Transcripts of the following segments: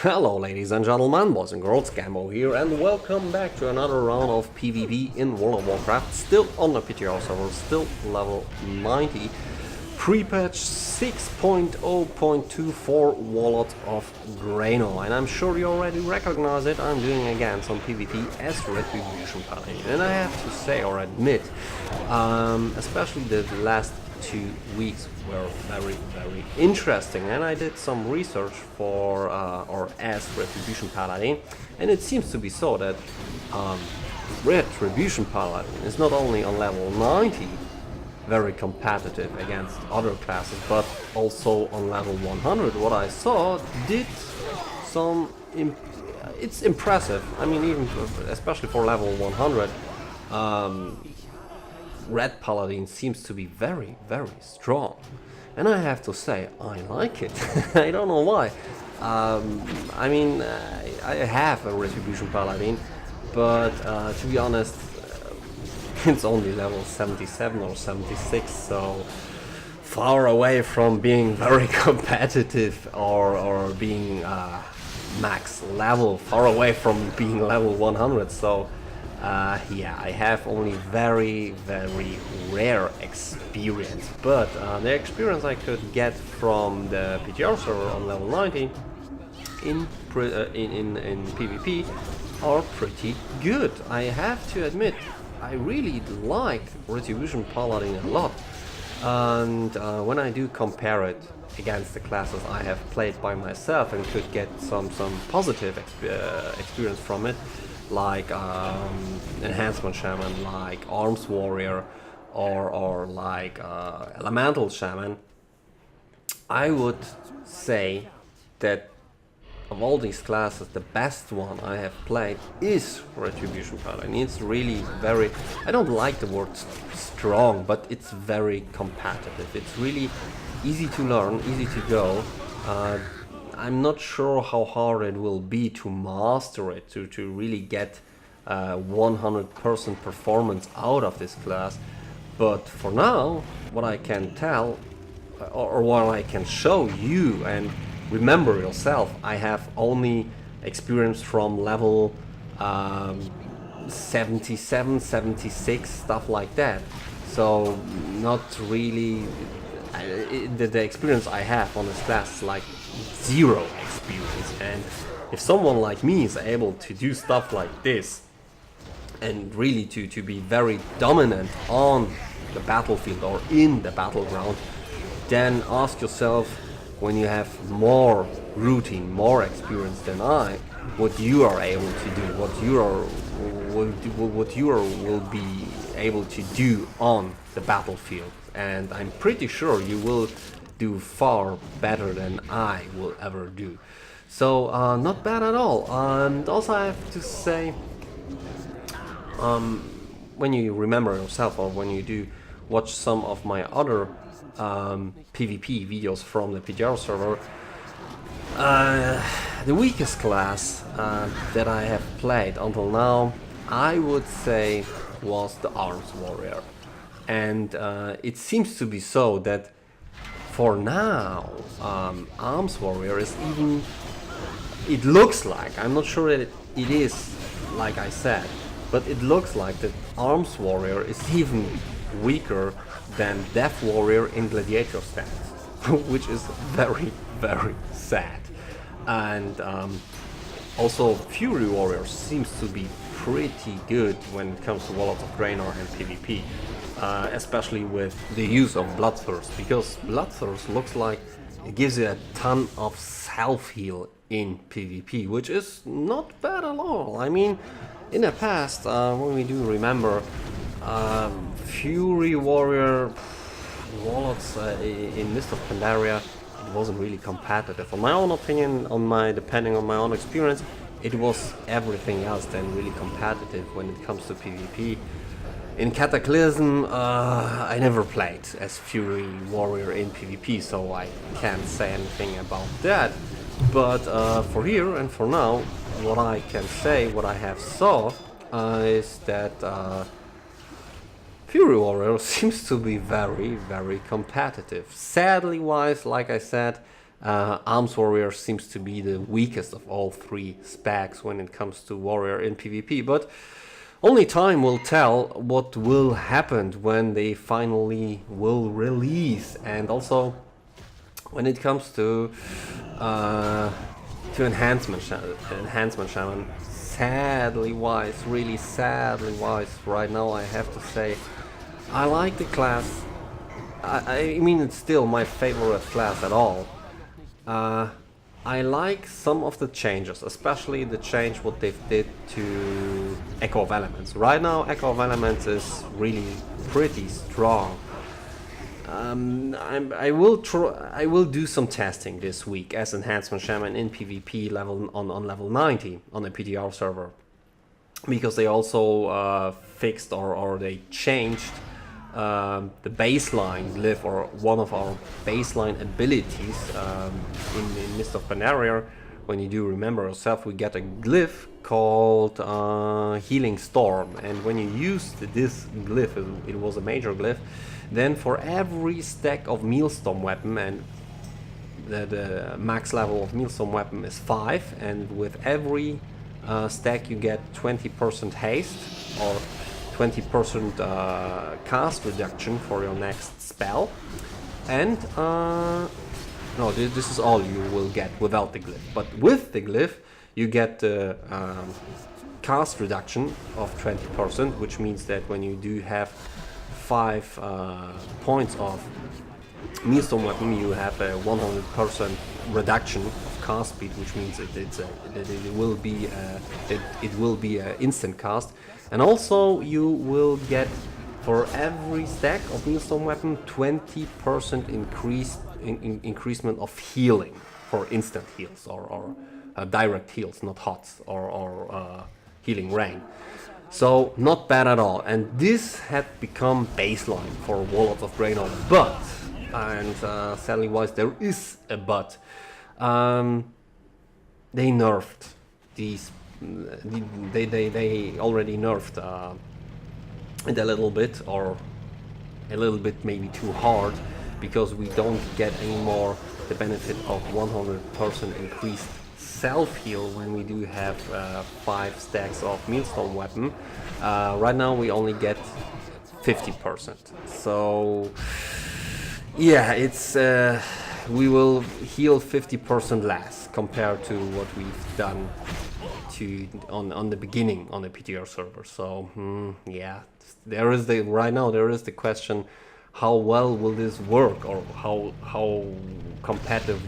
Hello ladies and gentlemen, boys and girls, Gambo here, and welcome back to another round of PvP in World of Warcraft, still on the PTR server, still level 90, pre-patch 6.0.2 for Warlords of Draenor, and I'm sure you already recognize it. I'm doing again some PvP as Retribution Paladin, and I have to say or admit, especially the last 2 weeks were very interesting, and I did some research for or as Retribution Paladin, and it seems to be so that Retribution Paladin is not only on level 90 very competitive against other classes, but also on level 100. What I saw did some it's impressive. I mean, even especially for level 100, Red Paladin seems to be very strong, and I have to say I like it. I don't know why. I mean, I have a Retribution Paladin, but to be honest, it's only level 77 or 76, so far away from being very competitive or being max level, far away from being level 100. So yeah, I have only very rare experience, but the experience I could get from the PTR server on level 90 in PvP are pretty good. I have to admit, I really like Retribution Paladin a lot, and when I do compare it against the classes I have played by myself and could get some positive experience from it, like Enhancement Shaman, like Arms Warrior, or like Elemental Shaman, I would say that of all these classes, the best one I have played is Retribution Paladin. It's really very, I don't like the word strong, but it's very competitive. It's really easy to learn, easy to go. I'm not sure how hard it will be to master it, to really get 100% performance out of this class. But for now, what I can tell, or what I can show you, and remember yourself, I have only experience from level 77, 76, stuff like that. So not really, the experience I have on this class is like zero experience, and if someone like me is able to do stuff like this and really to be very dominant on the battlefield or in the battleground, then ask yourself, when you have more routine, more experience than I, what you are able to do, what you will be able to do on the battlefield, and I'm pretty sure you will do far better than I will ever do. So not bad at all. And also I have to say, when you remember yourself, or when you do watch some of my other PvP videos from the PTR server, the weakest class that I have played until now, I would say, was the Arms Warrior. And it seems to be so that for now, Arms Warrior is even, it looks like, I'm not sure that it is like I said, but it looks like that Arms Warrior is even weaker than Death Warrior in Gladiator stance, which is very sad. And also Fury Warrior seems to be pretty good when it comes to Warlords of Draenor and PvP, especially with the use of Bloodthirst, because Bloodthirst looks like it gives you a ton of self-heal in PvP, which is not bad at all. I mean, in the past, when we do remember, Fury Warrior Warlords in Mist of Pandaria, it wasn't really competitive. On my own opinion, depending on my own experience, it was everything else than really competitive when it comes to PvP. In Cataclysm, I never played as Fury Warrior in PvP, so I can't say anything about that. But for here and for now, what I can say, what I have saw, is that Fury Warrior seems to be very competitive. Sadly wise, like I said, Arms Warrior seems to be the weakest of all three specs when it comes to Warrior in PvP, but only time will tell what will happen when they finally will release. And also when it comes to enhancement shaman, sadly wise, really sadly wise, right now I have to say I like the class. I mean, it's still my favorite class at all. I like some of the changes, especially the change what they've did to Echo of Elements. Right now Echo of Elements is really pretty strong. I will do some testing this week as Enhancement Shaman in PvP level on level 90 on the PTR server, because they also fixed or they changed the baseline glyph, or one of our baseline abilities in Mist of Pandaria. When you do remember yourself, we get a glyph called Healing Storm, and when you used this glyph, it was a major glyph, then for every stack of Mealstone weapon, and the max level of Mealstone weapon is 5, and with every stack you get 20% haste or 20% cast reduction for your next spell. And no, this is all you will get without the glyph, but with the glyph you get the cast reduction of 20%, which means that when you do have 5 points of Mealstone weapon, you have a 100% reduction of cast speed, which means it will be an instant cast. And also you will get, for every stack of Mealstone weapon, 20% increasement of healing for instant heals or direct heals, not HOTS or healing rain. So not bad at all, and this had become baseline for Warlords of Draenor. But, and sadly wise, there is a but, they nerfed these. They already nerfed it a little bit, or a little bit maybe too hard, because we don't get anymore the benefit of 100% increased self-heal when we do have 5 stacks of Mealstone weapon. Right now we only get 50%. So yeah, it's we will heal 50% less compared to what we've done on the beginning on the PTR server. So yeah, right now there is the question, how well will this work, or how competitive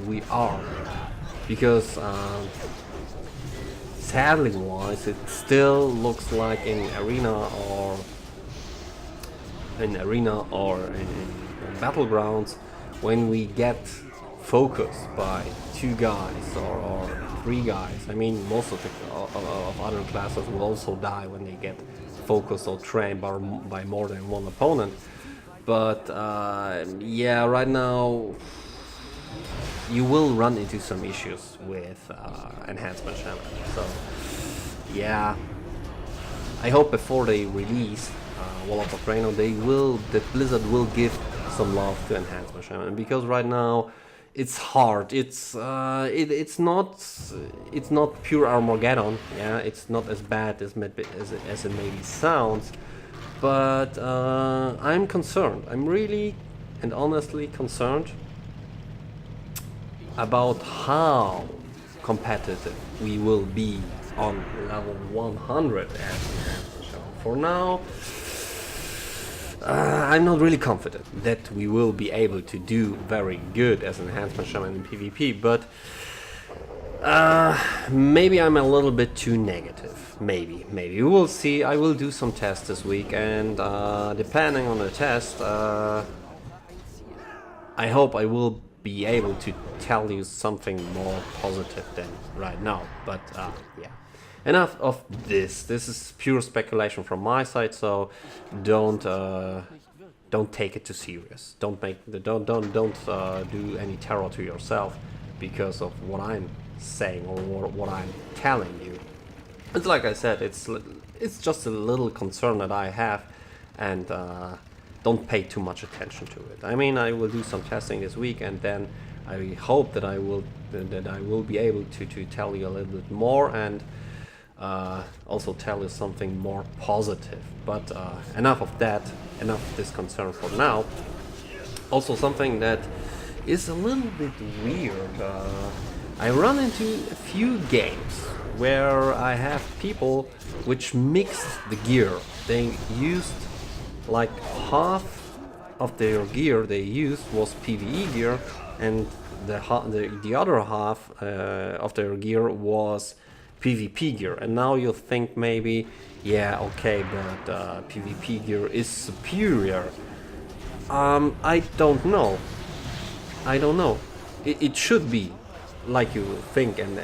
we are, because sadly wise, it still looks like in arena or in battlegrounds, when we get focused by 2 guys or 3 guys. I mean, most of other classes will also die when they get focused or trained by more than one opponent. But yeah, right now you will run into some issues with Enhancement Shaman. So yeah, I hope before they release Warlords of Draenor, that Blizzard will give some love to Enhancement Shaman, because right now it's hard. It's not pure Armageddon. Yeah, it's not as bad as it maybe sounds. But I'm concerned. I'm really and honestly concerned about how competitive we will be on level 100 as Enhancement Shaman. For now, I'm not really confident that we will be able to do very good as Enhancement Shaman in PvP, but maybe I'm a little bit too negative. Maybe. We will see. I will do some tests this week, and depending on the test, I hope I will be able to tell you something more positive than right now. But yeah. Enough of this. This is pure speculation from my side, so don't take it too serious. Don't do any terror to yourself because of what I'm saying or what I'm telling you. It's like I said, it's just a little concern that I have, and don't pay too much attention to it. I mean, I will do some testing this week, and then I hope that I will be able to tell you a little bit more, and also tell you something more positive. But enough of that, enough of this concern for now. Also something that is a little bit weird. I run into a few games where I have people which mixed the gear. They used like half of their gear they used was PvE gear, and the other half of their gear was PvP gear. And now you think maybe, yeah, okay, but PvP gear is superior. I don't know. It should be like you think, and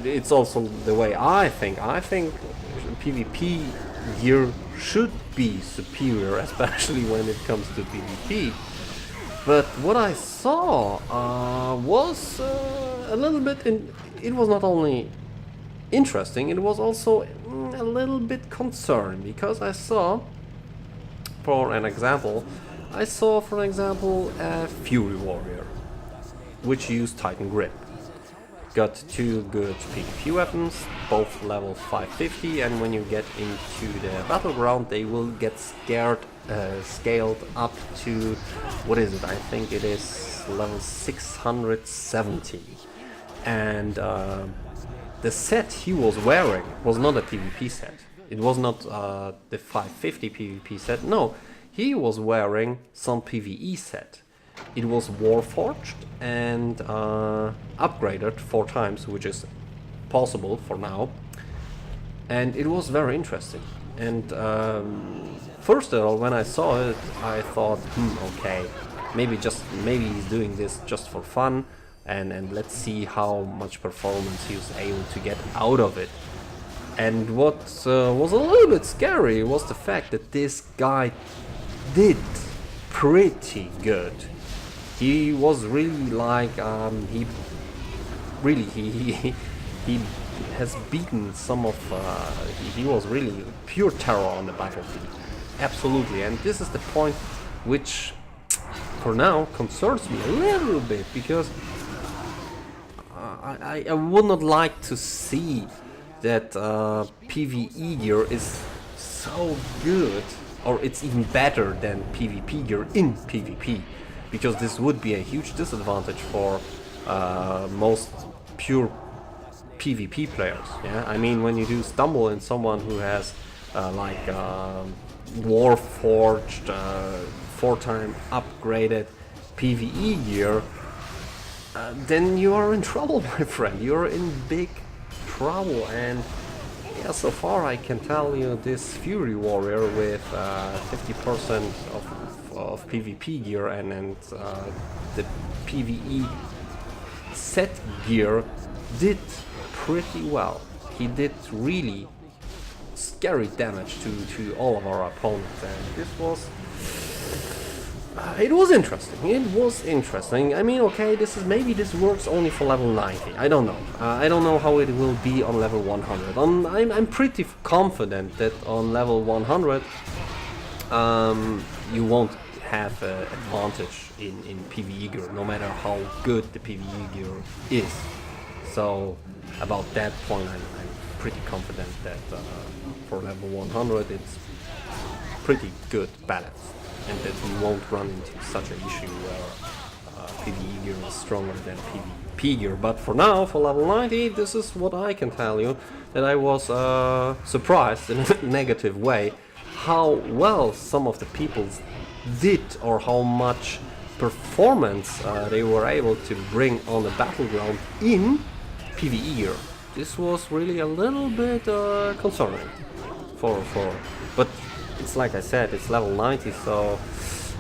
it's also the way I think. I think PvP gear should be superior, especially when it comes to PvP. But what I saw was a little bit. It was not only interesting; it was also a little bit concerning, because I saw, for example, a Fury Warrior, which used Titan Grip. Got two good PvP weapons, both level 550, and when you get into the battleground, they will get scaled up to, what is it? I think it is level 670. And the set he was wearing was not a PvP set. It was not the 550 PvP set. No, he was wearing some PvE set. It was Warforged and upgraded 4 times, which is possible for now. And it was very interesting. And first of all, when I saw it, I thought, okay, maybe he's doing this just for fun, and let's see how much performance he was able to get out of it. And what was a little bit scary was the fact that this guy did pretty good. He was really like he has beaten some of he was really pure terror on the battlefield, absolutely. And this is the point which for now concerns me a little bit, because I would not like to see that PvE gear is so good, or it's even better than PvP gear in PvP, because this would be a huge disadvantage for most pure PvP players. Yeah, I mean, when you do stumble in someone who has like Warforged, 4-time upgraded PvE gear, then you are in trouble, my friend. You're in big trouble. And yeah, so far I can tell you, this Fury Warrior with 50% of PvP gear and the PvE set gear did pretty well. He did really scary damage to all of our opponents, and this was it was interesting. I mean, okay, maybe this works only for level 90. I don't know. I don't know how it will be on level 100. I'm pretty confident that on level 100 you won't have an advantage in PvE gear, no matter how good the PvE gear is. So about that point, I'm pretty confident that for level 100 it's pretty good balance, and that we won't run into such an issue where PvE gear is stronger than PvP gear. But for now, for level 90, this is what I can tell you, that I was surprised in a negative way how well some of the people did, or how much performance they were able to bring on the battleground in PvE gear. This was really a little bit concerning but it's like I said, it's level 90, so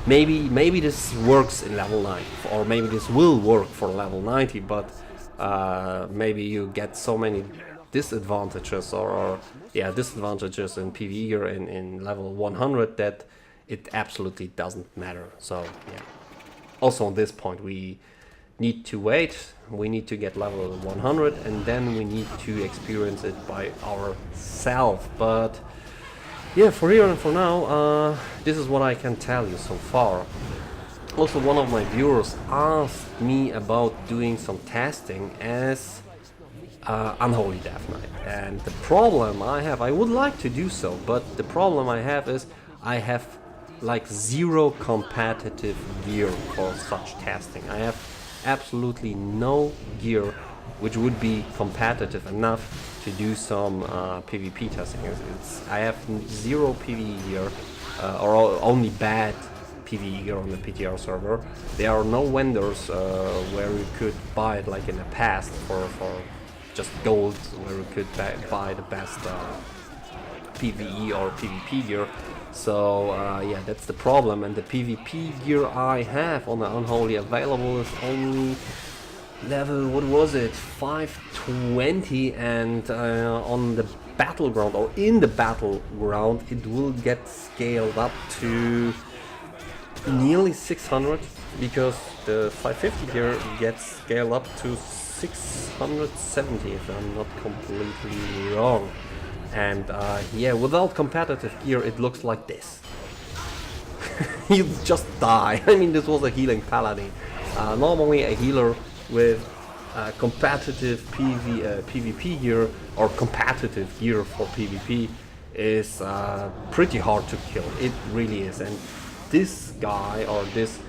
maybe this works in level 90, or maybe this will work for level 90, but maybe you get so many disadvantages disadvantages in PvE gear in level 100 that it absolutely doesn't matter. So yeah, also on this point we need to wait. We need to get level 100, and then we need to experience it by ourselves. But yeah, for here and for now, this is what I can tell you so far. Also, one of my viewers asked me about doing some testing as Unholy Death Knight, and the problem I have, I would like to do so, but the problem I have is I have like zero competitive gear for such testing. I have absolutely no gear which would be competitive enough to do some PvP testing. I have zero PvE gear, or only bad PvE gear on the PTR server. There are no vendors where you could buy it like in the past for just gold, where you could buy the best PvE or PvP gear. So yeah, that's the problem, and the PvP gear I have on the Unholy available is only level, what was it, 520, and on the battleground, or in the battleground, it will get scaled up to nearly 600, because the 550 gear gets scaled up to 670 if I'm not completely wrong. And yeah, without competitive gear it looks like this. You just die. I mean, this was a healing paladin. Normally a healer with competitive PvP gear, or competitive gear for PvP, is pretty hard to kill. It really is. And this guy, or this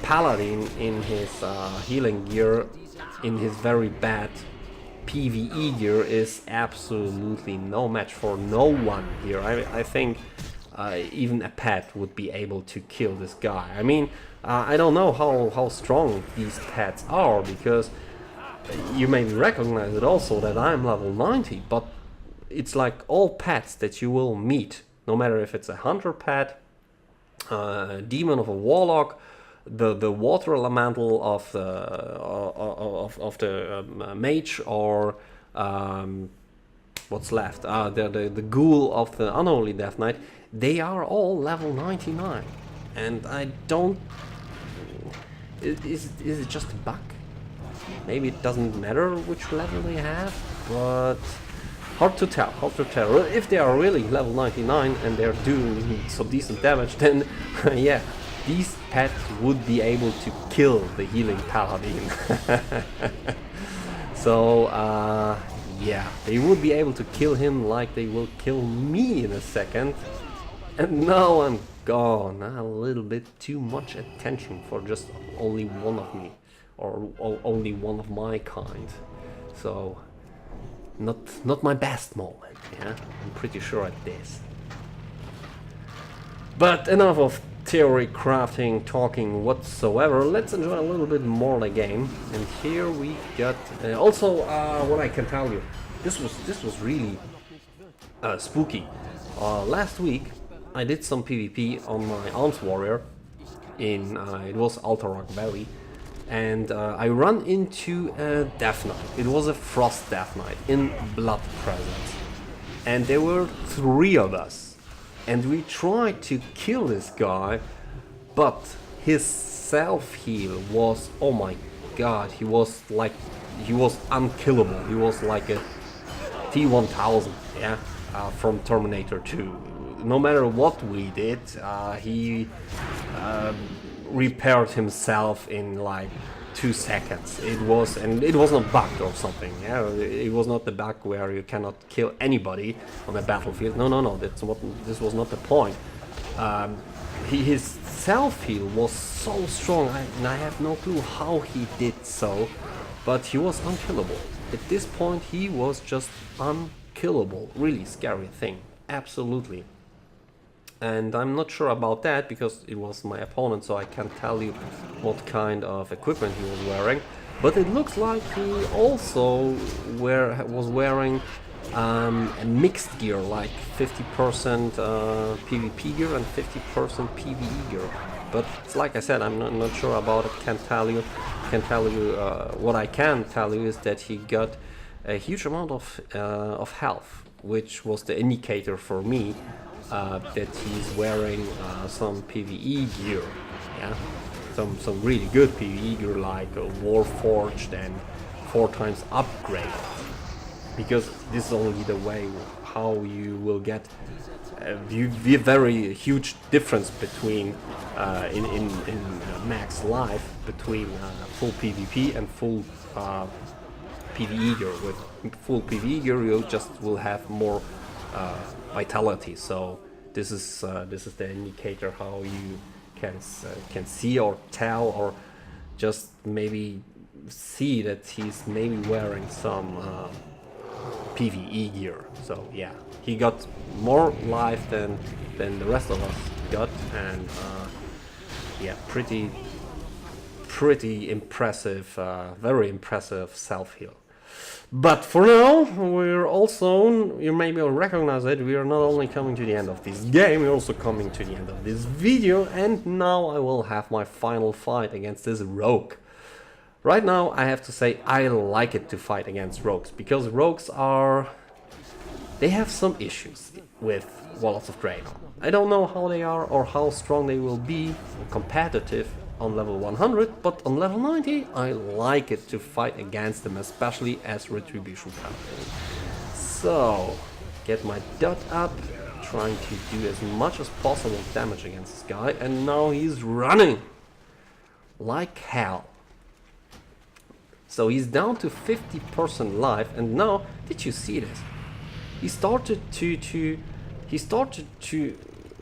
paladin, in his healing gear, in his very bad PvE gear, is absolutely no match for no one here. I think even a pet would be able to kill this guy. I mean, I don't know how strong these pets are, because you may recognize it also that I'm level 90, but it's like all pets that you will meet, no matter if it's a hunter pet, demon of a warlock, the water elemental of the mage, or what's left, the ghoul of the Unholy Death Knight, they are all level 99, and I don't. Is it just a bug? Maybe it doesn't matter which level they have, but hard to tell. Hard to tell. If they are really level 99 and they're doing some decent damage, then yeah, these pets would be able to kill the healing paladin. So yeah, they would be able to kill him like they will kill me in a second. And now I'm gone. A little bit too much attention for just only one of me, or only one of my kind. So not my best moment, yeah? I'm pretty sure at this. But enough of theory crafting, talking whatsoever. Let's enjoy a little bit more the game. And here we got also what I can tell you. This was really spooky. Last week I did some PvP on my Alms Warrior in it was Altarok Valley, and I run into a Death Knight. It was a Frost Death Knight in Blood Presence, and there were 3 of us, and we tried to kill this guy, but his self-heal was, oh my god, he was unkillable. He was like a T-1000, yeah, from Terminator 2. No matter what we did, he repaired himself in like 2 seconds. It was not bugged or something. Yeah, it was not the bug where you cannot kill anybody on the battlefield. No. This was not the point. His self-heal was so strong, and I have no clue how he did so, but he was unkillable. At this point, he was just unkillable. Really scary thing. Absolutely. And I'm not sure about that, because it was my opponent, so I can't tell you what kind of equipment he was wearing. But it looks like he also was wearing a mixed gear, like 50% PvP gear and 50% PvE gear. But like I said, I'm not sure about it. Can't tell you. What I can tell you is that he got a huge amount of health, which was the indicator for me that he's wearing some PvE gear, yeah, some really good PvE gear, like Warforged and 4 times upgrade, because this is only the way how you will get a very huge difference between in max life between full PvP and full PvE gear. With full PvE gear, you just will have more vitality. So this is the indicator how you can see or tell, or just maybe see that he's maybe wearing some PvE gear. So yeah, he got more life than the rest of us got, and yeah, pretty impressive, very impressive self-heal. But for now, we're also, you maybe recognize it, we are not only coming to the end of this game, we're also coming to the end of this video, and now I will have my final fight against this rogue. Right now, I have to say, I like it to fight against rogues, because rogues they have some issues with Warlords of Draenor. I don't know how they are or how strong they will be competitive on level 100, but on level 90 I like it to fight against them, especially as Retribution Paladin. So, get my dot up, trying to do as much as possible damage against this guy, and now he's running like hell. So he's down to 50% life, and now, did you see this? He started to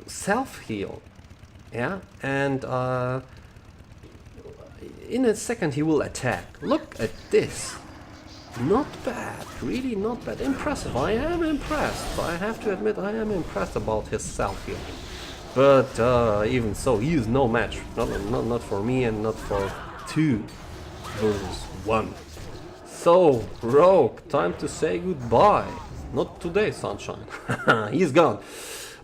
self-heal, yeah, and in a second he will attack. Look at this. Not bad, really not bad. Impressive. I am impressed. I have to admit, I am impressed about his self-heal. But even so, he is no match. Not for me, and not for 2 versus 1. So, Rogue, time to say goodbye. Not today, sunshine. He's gone.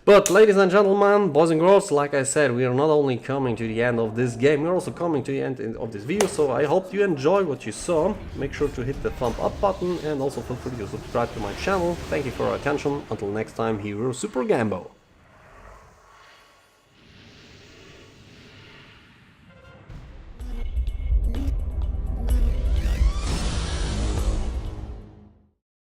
But ladies and gentlemen, boys and girls, like I said, we are not only coming to the end of this game, we're also coming to the end of this video. So I hope you enjoyed what you saw. Make sure to hit the thumb up button, and also feel free to subscribe to my channel. Thank you for your attention. Until next time, here is MrSupergambo.